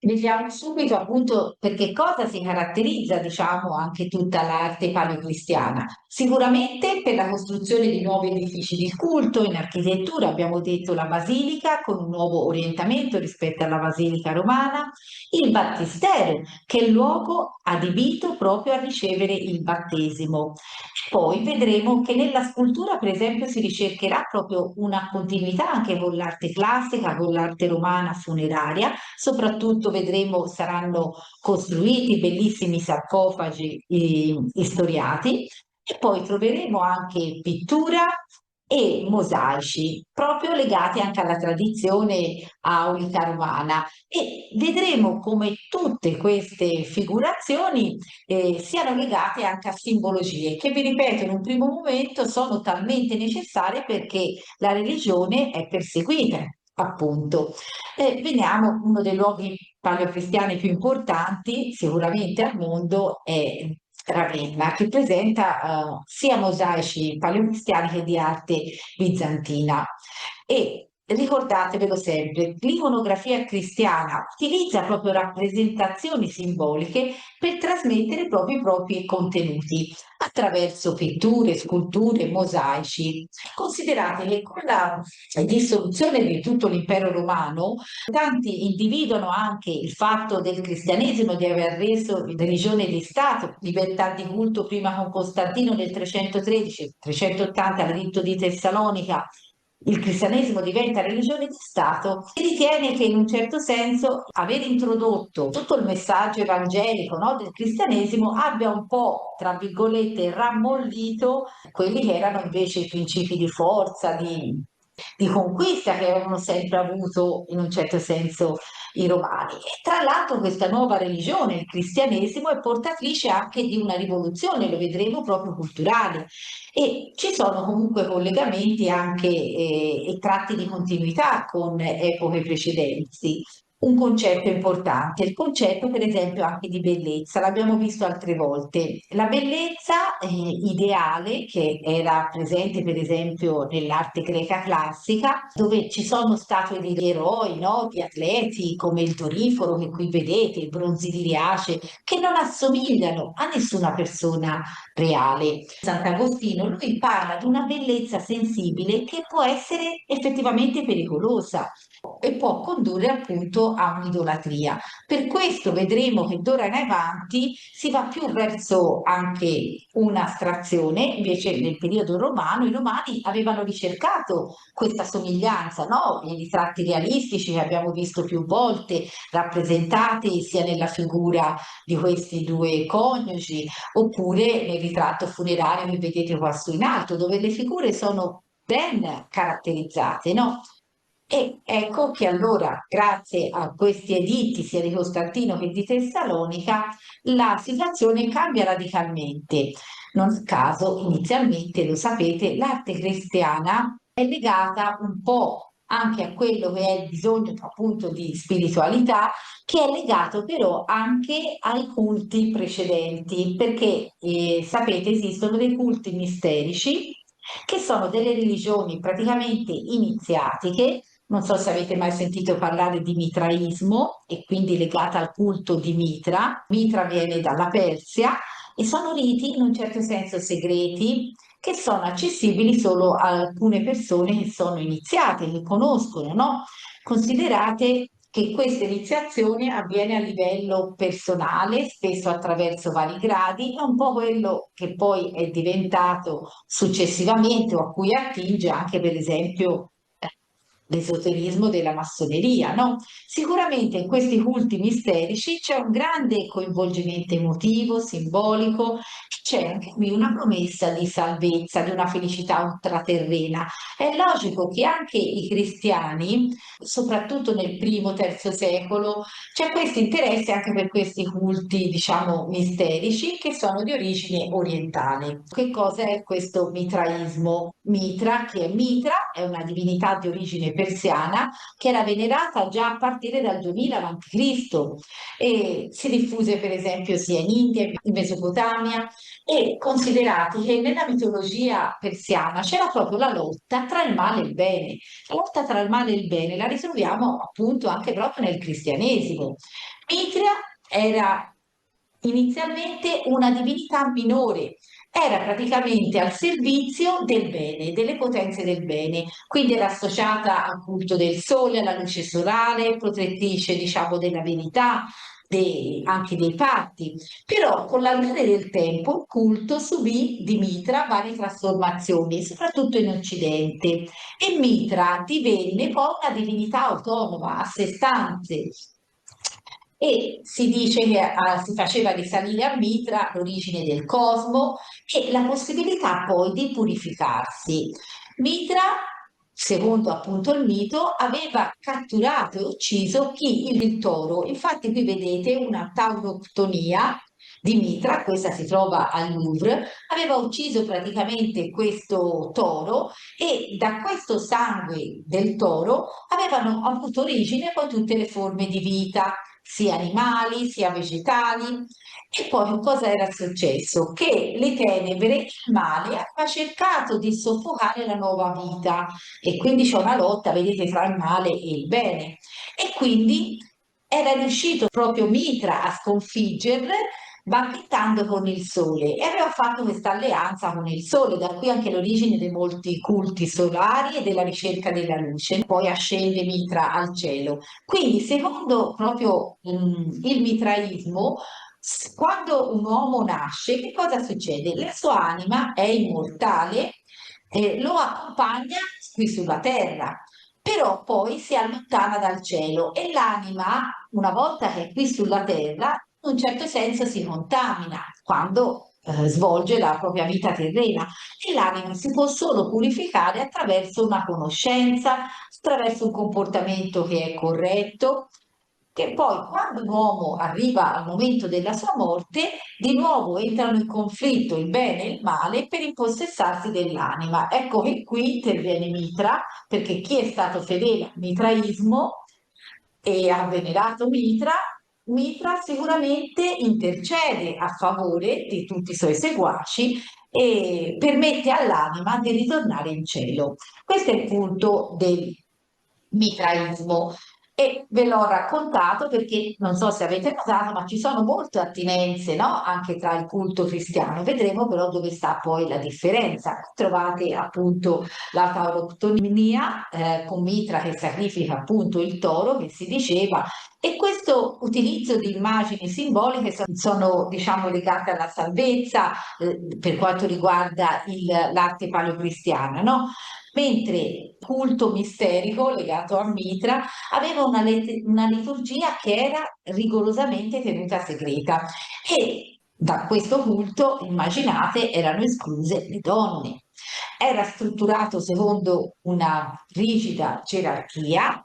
Vediamo subito appunto per che cosa si caratterizza, diciamo, anche tutta l'arte paleocristiana. Sicuramente per la costruzione di nuovi edifici di culto, in architettura abbiamo detto la basilica con un nuovo orientamento rispetto alla basilica romana, il battistero che è il luogo adibito proprio a ricevere il battesimo. Poi vedremo che nella scultura, per esempio, si ricercherà proprio una continuità anche con l'arte classica, con l'arte romana funeraria. Soprattutto vedremo saranno costruiti bellissimi sarcofagi istoriati e poi troveremo anche pittura e mosaici, proprio legati anche alla tradizione aulica romana. E vedremo come tutte queste figurazioni siano legate anche a simbologie che, vi ripeto, in un primo momento sono talmente necessarie perché la religione è perseguita, appunto. Veniamo, uno dei luoghi paleocristiani più importanti sicuramente al mondo è Ravenna, che presenta sia mosaici paleocristiani che di arte bizantina. E ricordatevelo sempre, l'iconografia cristiana utilizza proprio rappresentazioni simboliche per trasmettere proprio i propri contenuti attraverso pitture, sculture, mosaici. Considerate che con la dissoluzione di tutto l'impero romano, tanti individuano anche il fatto del cristianesimo di aver reso religione di Stato, libertà di culto prima con Costantino nel 313, 380 l'editto di Tessalonica, il cristianesimo diventa religione di Stato, si ritiene che in un certo senso aver introdotto tutto il messaggio evangelico, no, del cristianesimo abbia un po', tra virgolette, rammollito quelli che erano invece i principi di forza, di conquista che avevano sempre avuto in un certo senso i romani. E tra l'altro questa nuova religione, il cristianesimo, è portatrice anche di una rivoluzione, lo vedremo proprio culturale. E ci sono comunque collegamenti anche e tratti di continuità con epoche precedenti. Un concetto importante, il concetto per esempio anche di bellezza, l'abbiamo visto altre volte. La bellezza ideale che era presente per esempio nell'arte greca classica, dove ci sono statue di eroi, no? Di atleti come il Toriforo che qui vedete, i bronzi di Riace, che non assomigliano a nessuna persona reale. Sant'Agostino, lui parla di una bellezza sensibile che può essere effettivamente pericolosa e può condurre appunto a un'idolatria. Per questo vedremo che d'ora in avanti si va più verso anche un'astrazione, invece nel periodo romano i romani avevano ricercato questa somiglianza, no? I ritratti realistici che abbiamo visto più volte rappresentati sia nella figura di questi due coniugi oppure nel ritratto funerario che vedete qua su in alto, dove le figure sono ben caratterizzate, no? E ecco che allora, grazie a questi editti, sia di Costantino che di Tessalonica, la situazione cambia radicalmente. Non a caso, inizialmente, lo sapete, l'arte cristiana è legata un po' anche a quello che è il bisogno appunto di spiritualità, che è legato però anche ai culti precedenti, perché sapete esistono dei culti misterici che sono delle religioni praticamente iniziatiche. Non so se avete mai sentito parlare di mitraismo e quindi legata al culto di Mitra. Mitra viene dalla Persia e sono riti in un certo senso segreti che sono accessibili solo a alcune persone che sono iniziate, che conoscono, no? Considerate che questa iniziazione avviene a livello personale, spesso attraverso vari gradi, è un po' quello che poi è diventato successivamente o a cui attinge anche per esempio l'esoterismo della massoneria, no? Sicuramente in questi culti misterici c'è un grande coinvolgimento emotivo, simbolico, c'è anche qui una promessa di salvezza, di una felicità ultraterrena. È logico che anche i cristiani, soprattutto nel primo, terzo secolo, c'è questo interesse anche per questi culti, diciamo, misterici che sono di origine orientale. Che cosa è questo mitraismo? Mitra, che è Mitra, è una divinità di origine persiana che era venerata già a partire dal 2000 a.C. e si diffuse per esempio sia in India, in Mesopotamia e considerati che nella mitologia persiana c'era proprio la lotta tra il male e il bene. La lotta tra il male e il bene la ritroviamo appunto anche proprio nel cristianesimo. Mitra era inizialmente una divinità minore, era praticamente al servizio del bene, delle potenze del bene, quindi era associata al culto del sole, alla luce solare, protettrice, diciamo, della verità, anche dei patti. Però con l'andare del tempo il culto subì di Mitra varie trasformazioni, soprattutto in Occidente, e Mitra divenne poi una divinità autonoma, a sé stante. E si dice che si faceva risalire a Mitra l'origine del cosmo e la possibilità poi di purificarsi. Mitra, secondo appunto il mito, aveva catturato e ucciso chi? Il toro. Infatti qui vedete una tauroctonia di Mitra, questa si trova al Louvre, aveva ucciso praticamente questo toro e da questo sangue del toro avevano avuto origine poi tutte le forme di vita, sia animali sia vegetali. E poi cosa era successo? Che le tenebre, il male, aveva cercato di soffocare la nuova vita e quindi c'è una lotta, vedete, tra il male e il bene. E quindi era riuscito proprio Mitra a sconfiggerle banchettando con il sole e aveva fatto questa alleanza con il sole, da qui anche l'origine di molti culti solari e della ricerca della luce. Poi ascende Mitra al cielo. Quindi, secondo proprio il mitraismo, quando un uomo nasce, che cosa succede? La sua anima è immortale, lo accompagna qui sulla terra, però poi si allontana dal cielo e l'anima, una volta che è qui sulla terra, in un certo senso si contamina quando svolge la propria vita terrena e l'anima si può solo purificare attraverso una conoscenza, attraverso un comportamento che è corretto, che poi quando l'uomo arriva al momento della sua morte, di nuovo entrano in conflitto il bene e il male per impossessarsi dell'anima. Ecco che qui interviene Mitra, perché chi è stato fedele al mitraismo e ha venerato Mitra, Mitra sicuramente intercede a favore di tutti i suoi seguaci e permette all'anima di ritornare in cielo. Questo è il punto del mitraismo e ve l'ho raccontato perché non so se avete notato, ma ci sono molte attinenze, no? Anche tra il culto cristiano. Vedremo però dove sta poi la differenza. Trovate appunto la tauroctonia con Mitra che sacrifica appunto il toro, che si diceva, e questo utilizzo di immagini simboliche sono, diciamo, legate alla salvezza per quanto riguarda l'arte paleocristiana, no? Mentre il culto misterico legato a Mitra aveva una liturgia che era rigorosamente tenuta segreta e da questo culto, immaginate, erano escluse le donne. Era strutturato secondo una rigida gerarchia.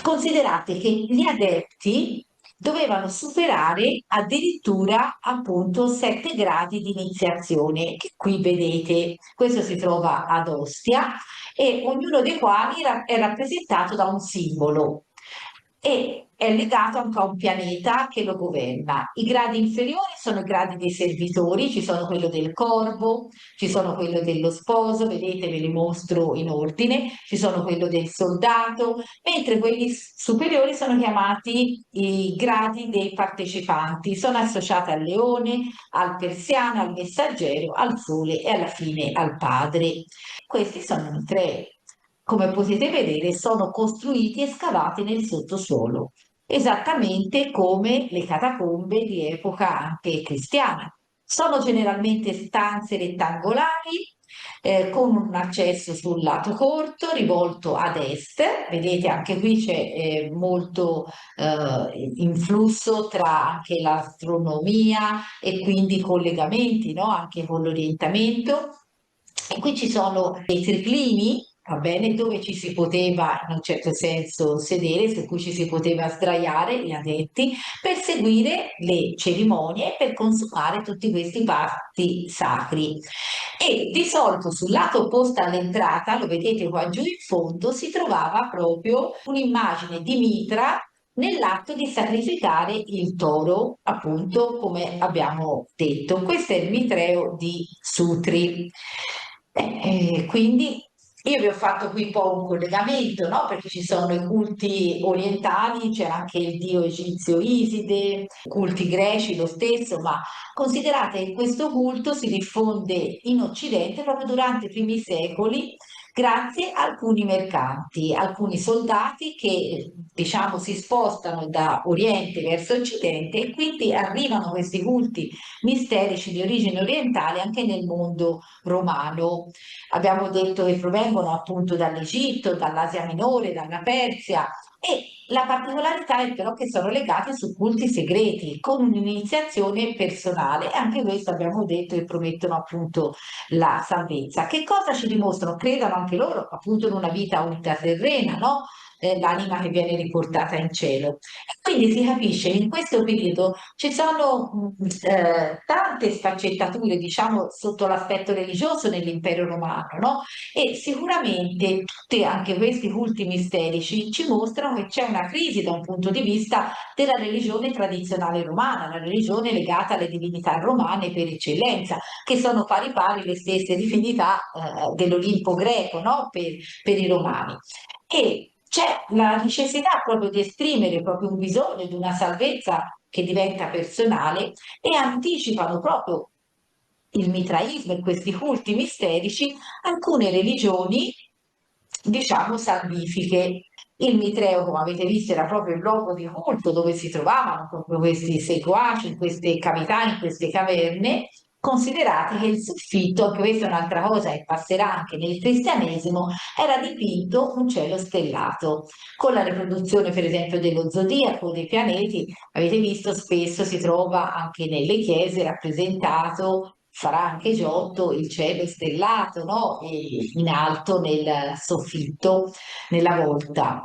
Considerate che gli adepti dovevano superare addirittura appunto 7 gradi di iniziazione, che qui vedete, questo si trova ad Ostia, e ognuno dei quali è rappresentato da un simbolo e è legato anche a un pianeta che lo governa. I gradi inferiori sono i gradi dei servitori, ci sono quello del corvo, ci sono quello dello sposo, vedete, ve li mostro in ordine, ci sono quello del soldato, mentre quelli superiori sono chiamati i gradi dei partecipanti, sono associati al leone, al persiano, al messaggero, al sole e alla fine al padre. Questi sono i tre. Come potete vedere, sono costruiti e scavati nel sottosuolo, esattamente come le catacombe di epoca anche cristiana. Sono generalmente stanze rettangolari con un accesso sul lato corto rivolto ad est. Vedete anche qui c'è molto influsso tra anche l'astronomia e quindi collegamenti, no? Anche con l'orientamento. E qui ci sono dei triclini, va bene, dove ci si poteva in un certo senso sedere, su cui ci si poteva sdraiare gli adepti per seguire le cerimonie e per consumare tutti questi pasti sacri. E di solito sul lato opposto all'entrata, lo vedete qua giù in fondo, si trovava proprio un'immagine di Mitra nell'atto di sacrificare il toro, appunto, come abbiamo detto. Questo è il mitreo di Sutri. Quindi Io vi ho fatto qui un po' un collegamento, no? Perché ci sono i culti orientali, c'è anche il dio egizio Iside, culti greci lo stesso, ma considerate che questo culto si diffonde in Occidente proprio durante i primi secoli grazie a alcuni mercanti, alcuni soldati che diciamo si spostano da Oriente verso Occidente e quindi arrivano questi culti misterici di origine orientale anche nel mondo romano. Abbiamo detto che provengono appunto dall'Egitto, dall'Asia Minore, dalla Persia e la particolarità è però che sono legati su culti segreti con un'iniziazione personale e anche questo abbiamo detto che promettono appunto la salvezza. Che cosa ci dimostrano? Credono anche loro appunto in una vita ultraterrena, no? L'anima che viene riportata in cielo. E quindi si capisce che in questo periodo ci sono tante sfaccettature, diciamo, sotto l'aspetto religioso nell'impero romano, no? E sicuramente tutti anche questi culti misterici ci mostrano che c'è una crisi da un punto di vista della religione tradizionale romana, la religione legata alle divinità romane per eccellenza, che sono pari pari le stesse divinità dell'Olimpo greco, no? Per i romani. E c'è la necessità proprio di esprimere proprio un bisogno di una salvezza che diventa personale e anticipano proprio il mitraismo e questi culti misterici alcune religioni, diciamo, salvifiche. Il Mitreo, come avete visto, era proprio il luogo di culto dove si trovavano proprio questi seguaci, in queste cavità, in queste caverne. Considerate che il soffitto, anche questa è un'altra cosa che passerà anche nel cristianesimo, era dipinto un cielo stellato, con la riproduzione per esempio dello zodiaco, dei pianeti. Avete visto, spesso si trova anche nelle chiese rappresentato, farà anche Giotto, il cielo stellato, no? E in alto nel soffitto, nella volta.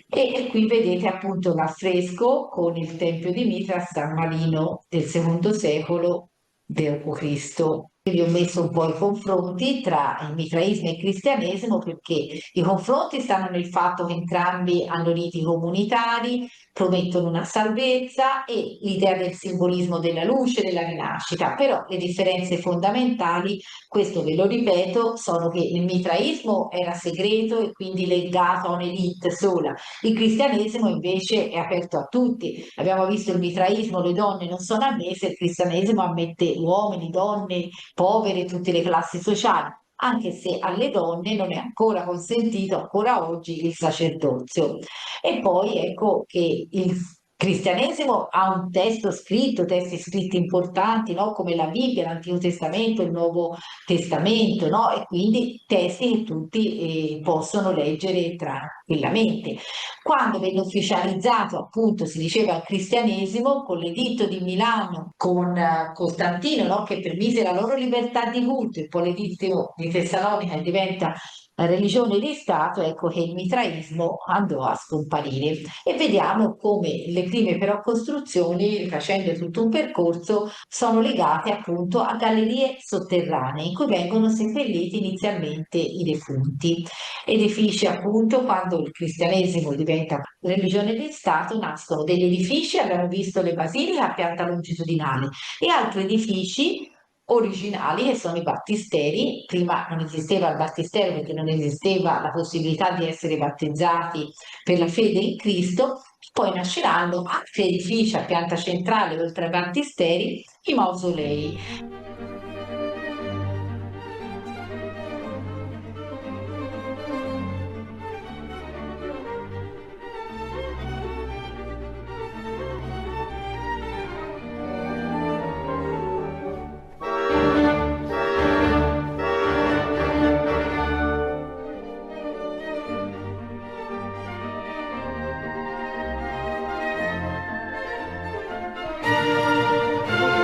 E qui vedete appunto un affresco con il Tempio di Mitra a San Marino del secondo secolo d.C. Vi ho messo un po' i confronti tra il mitraismo e il cristianesimo perché i confronti stanno nel fatto che entrambi hanno riti comunitari, promettono una salvezza e l'idea del simbolismo della luce, della rinascita, però le differenze fondamentali, questo ve lo ripeto, sono che il mitraismo era segreto e quindi legato a un'elite sola, il cristianesimo invece è aperto a tutti. Abbiamo visto il mitraismo, le donne non sono ammesse, il cristianesimo ammette uomini, donne, povere, tutte le classi sociali, anche se alle donne non è ancora consentito, ancora oggi, il sacerdozio. E poi ecco che il cristianesimo ha un testo scritto, testi scritti importanti, no? Come la Bibbia, l'Antico Testamento, il Nuovo Testamento, no? E quindi testi che tutti possono leggere tranquillamente. Quando venne ufficializzato, appunto, si diceva il cristianesimo, con l'editto di Milano, con Costantino, no? Che permise la loro libertà di culto, e poi l'editto di Tessalonica che diventa la religione di Stato, ecco che il mitraismo andò a scomparire. E vediamo come le prime però costruzioni, facendo tutto un percorso, sono legate appunto a gallerie sotterranee in cui vengono seppelliti inizialmente i defunti. Edifici appunto, quando il cristianesimo diventa religione di Stato, nascono degli edifici, abbiamo visto le basiliche a pianta longitudinale e altri edifici originali che sono i battisteri. Prima non esisteva il battistero perché non esisteva la possibilità di essere battezzati per la fede in Cristo, poi nasceranno altri edifici a pianta centrale oltre ai battisteri, i mausolei.